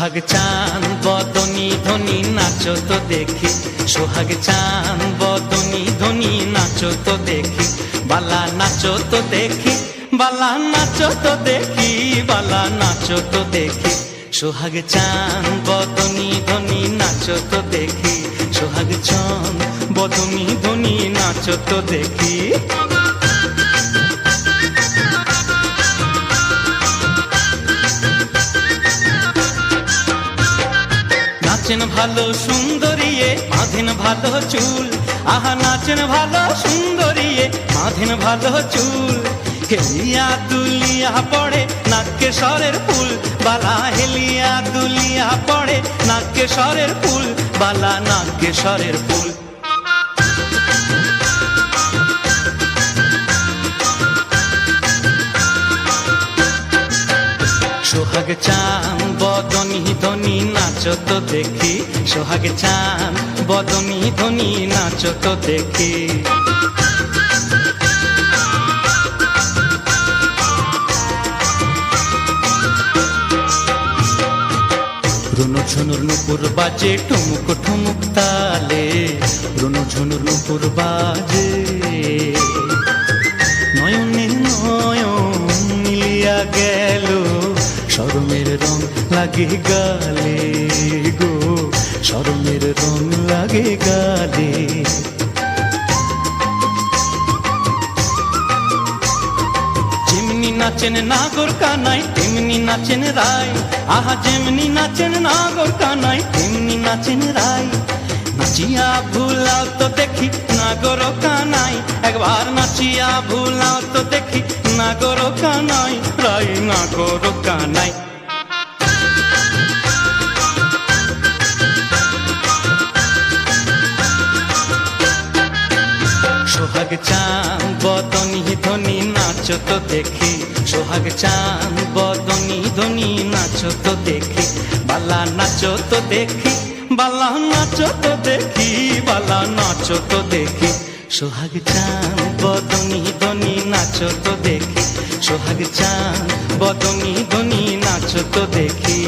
সোহাগ চান বদনী ধ্বনি নাচো তো দেখি, সোহাগ চান বদনী ধ্বনি নাচো তো দেখি, বালা নাচো তো দেখি, বালা নাচো তো দেখি, বালা নাচো তো দেখি। সোহাগ চান বদনী ধ্বনি নাচো তো দেখি, সোহাগ চান বদনী ধ্বনি নাচো তো দেখি। নাচেন ভালো সুন্দরীয়ে বাঁধেন ভালো চুল, আহা নাচেন ভালো সুন্দরীয়ে বাঁধেন ভালো চুল। হেলিয়া দুলিয়া পড়ে নাকে সরের ফুল, বালা হেলিয়া দুলিয়া পড়ে নাকে সরের ফুল, বালা নাকে সরের ফুল। সোহাগ চান বদনী ধ্বনি নাচো তো দেখি, সোহাগ চান বদনী ধ্বনি নাচো তো দেখি। রুনু ঝুনুর নুপুর বাজে ঠুমুক ঠুমুক তালে, রুনু ঝুনুর নুপুর বাজে, নয়নে নয়ন মিলিয়া গেল, শরমের রং লাগে গালে গো, শরমের রং লাগে গালে। যেমনি নাচেন নাগর কানাই তেমনি নাচেন রায়, আহা যেমনি নাচেন নাগর কানাই তেমনি নাচেন রায়। নাচিয়া ভুলাও তো দেখি নাগর কানাই, একবার নাচিয়া ভুলাও তো দেখি নাগর কানাই, রায় নাগর কানাই। সোহাগ চান বদনী ধ্বনি নাচো তো দেখি, সোহাগ চান বদনী ধ্বনি নাচো তো দেখি, বালা নাচো তো দেখি, বালা নাচো তো দেখি, বালা নাচো তো দেখি। সোহাগ চান বদনী ধ্বনি নাচো তো দেখি, সোহাগ চান বদনী ধ্বনি নাচো তো দেখি।